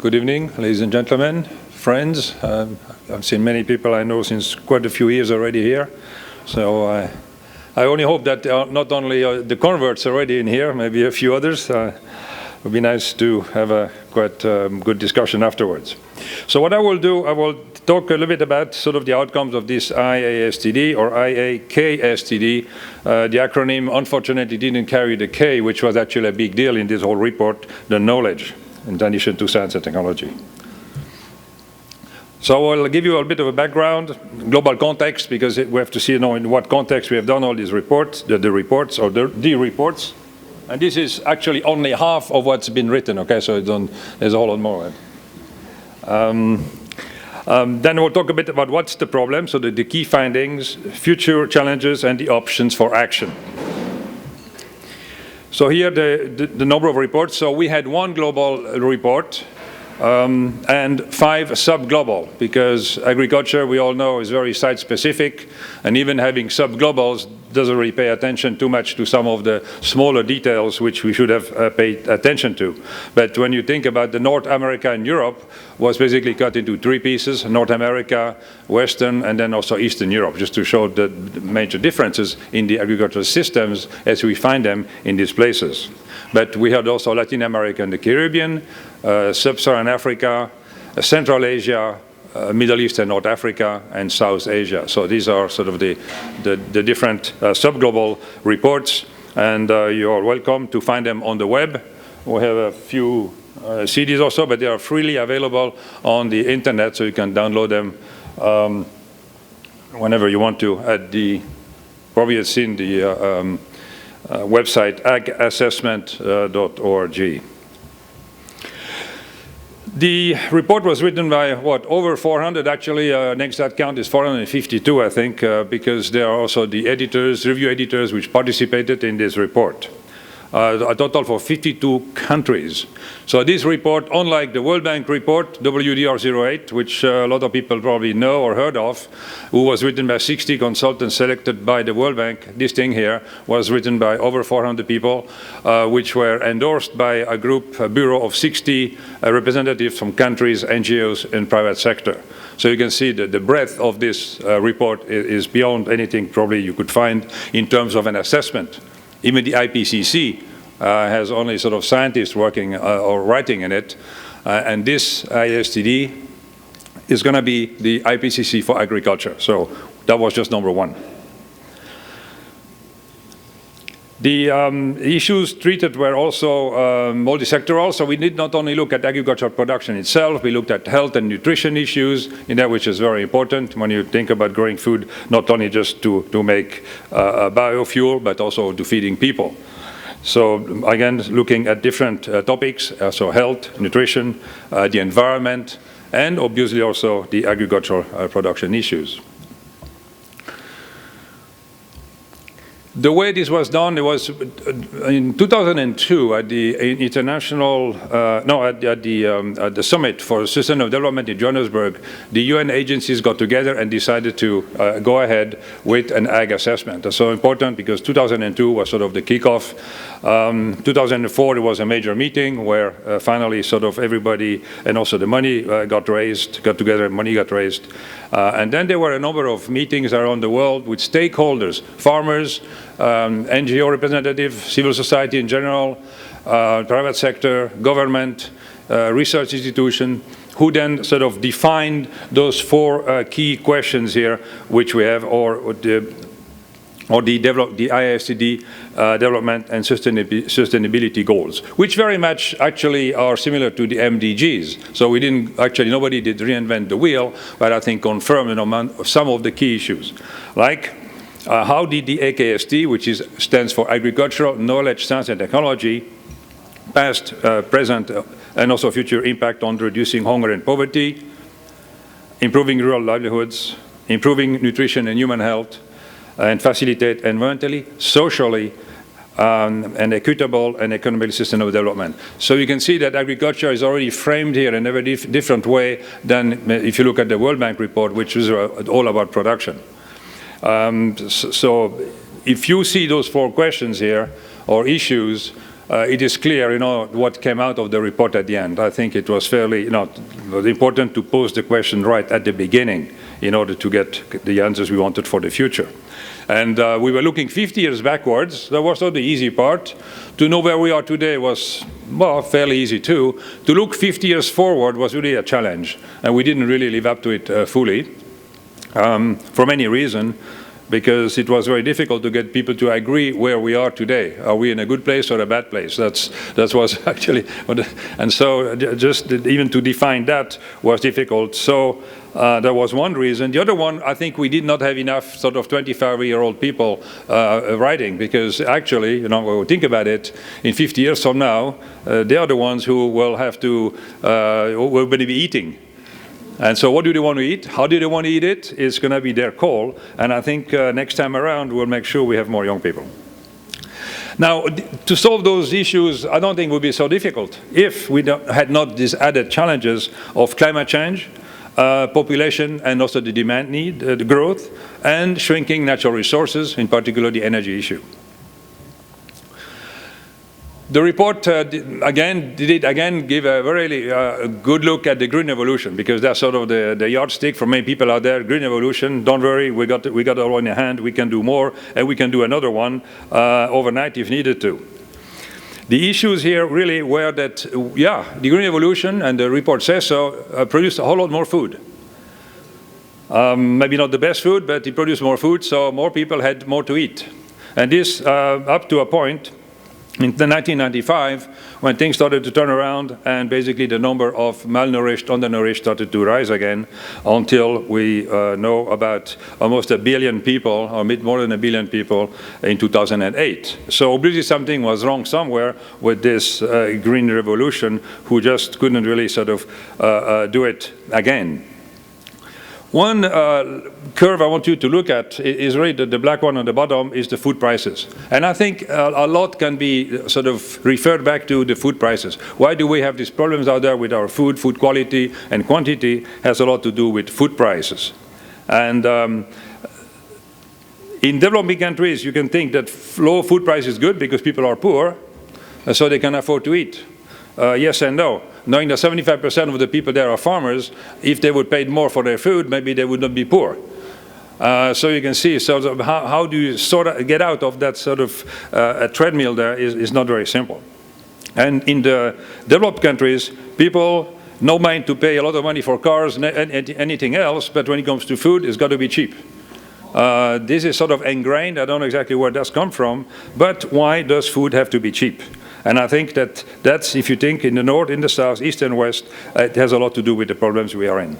Good evening, ladies and gentlemen, friends. I've seen many people I know since quite a few years already here. So I only hope that not only the converts already in here, maybe a few others. It would be nice to have a quite good discussion afterwards. So what I will do, I will talk a little bit about sort of the outcomes of this IASTD or IAKSTD. The acronym unfortunately didn't carry the K, which was actually a big deal in this whole report, the knowledge in addition to science and technology. So I'll give you a bit of a background, global context, because we have to see in what context we have done all these reports, the reports. And this is actually only half of what's been written, okay? So there's a whole lot more. Then we'll talk a bit about what's the problem, so the key findings, future challenges, and the options for action. So here the number of reports. So we had one global report and 5 sub-global, because agriculture, we all know, is very site-specific, and even having sub-globals doesn't really pay attention too much to some of the smaller details which we should have paid attention to. But when you think about the North America and Europe, was basically cut into 3 pieces: North America, Western, and then also Eastern Europe, just to show the major differences in the agricultural systems as we find them in these places. But we had also Latin America and the Caribbean, Sub-Saharan Africa, Central Asia, Middle East and North Africa, and South Asia. So these are sort of the different sub-global reports, and you are welcome to find them on the web. We have a few CDs also, but they are freely available on the internet, so you can download them whenever you want to. Probably you've seen the website agassessment.org. The report was written by, over 400 actually. Next that count is 452, I think, because there are also the editors, review editors, which participated in this report. A total for 52 countries. So this report, unlike the World Bank report, WDR08, which a lot of people probably know or heard of, who was written by 60 consultants selected by the World Bank, this thing here was written by over 400 people, which were endorsed by a bureau of 60 representatives from countries, NGOs, and private sector. So you can see that the breadth of this report is beyond anything probably you could find in terms of an assessment. Even the IPCC has only sort of scientists working or writing in it, and this IASTD is going to be the IPCC for agriculture. So that was just number 1. The issues treated were also multi-sectoral, so we did not only look at agricultural production itself, we looked at health and nutrition issues, in that which is very important when you think about growing food, not only just to make biofuel, but also to feeding people. So again, looking at different topics, so health, nutrition, the environment, and obviously also the agricultural production issues. The way this was done, it was in 2002 at the international, at the Summit for Sustainable Development in Johannesburg. The UN agencies got together and decided to go ahead with an ag assessment. That's so important because 2002 was sort of the kickoff. 2004 there was a major meeting where finally sort of everybody and also the money got together, money got raised. And then there were a number of meetings around the world with stakeholders, farmers, NGO representatives, civil society in general, private sector, government, research institution, who then sort of defined those 4 key questions here, which we have, or the IASTD development and sustainability goals, which very much actually are similar to the MDGs. So nobody did reinvent the wheel, but I think confirmed some of the key issues. Like, how did the AKST, which stands for Agricultural, Knowledge, Science and Technology, past, present, and also future impact on reducing hunger and poverty, improving rural livelihoods, improving nutrition and human health, and facilitate environmentally, socially, and equitable and economically sustainable development. So you can see that agriculture is already framed here in a very different way than if you look at the World Bank report, which is all about production. So if you see those 4 questions here, or issues, it is clear, what came out of the report at the end. I think it was fairly, important to pose the question right at the beginning in order to get the answers we wanted for the future. And we were looking 50 years backwards. That was not the easy part. To know where we are today was, well, fairly easy too. To look 50 years forward was really a challenge, and we didn't really live up to it fully for many reasons, because it was very difficult to get people to agree where we are today. Are we in a good place or a bad place? That was actually, and so just even to define that was difficult. So that was one reason. The other one, I think we did not have enough sort of 25-year-old people writing, because actually, when we think about it, in 50 years from now, they are the ones who will have to, will be eating. And so what do they want to eat? How do they want to eat it? It's going to be their call. And I think next time around, we'll make sure we have more young people. Now, to solve those issues, I don't think it would be so difficult if we had not these added challenges of climate change, population, and also the demand need, the growth, and shrinking natural resources, in particular the energy issue. The report did give a very good look at the green revolution, because that's sort of the yardstick for many people out there. Green revolution, don't worry, we got it all in hand, we can do more, and we can do another one overnight if needed to. The issues here really were that, the green revolution, and the report says so, produced a whole lot more food. Maybe not the best food, but it produced more food, so more people had more to eat. And this up to a point in 1995, when things started to turn around and basically the number of malnourished, undernourished started to rise again, until we know about almost 1 billion people, or more than 1 billion people in 2008. So obviously something was wrong somewhere with this green revolution, who just couldn't really sort of do it again. One curve I want you to look at is really the black one on the bottom, is the food prices. And I think a lot can be sort of referred back to the food prices. Why do we have these problems out there with our food? Food quality and quantity has a lot to do with food prices. And in developing countries, you can think that low food price is good because people are poor, so they can afford to eat. Yes and no. Knowing that 75% of the people there are farmers, if they would pay more for their food, maybe they would not be poor. So you can see, so how do you sort of get out of that sort of a treadmill there is not very simple. And in the developed countries, people no mind to pay a lot of money for cars and anything else, but when it comes to food, it's got to be cheap. This is sort of ingrained. I don't know exactly where that's come from, but why does food have to be cheap? And I think that's, if you think in the north, in the south, east and west, it has a lot to do with the problems we are in.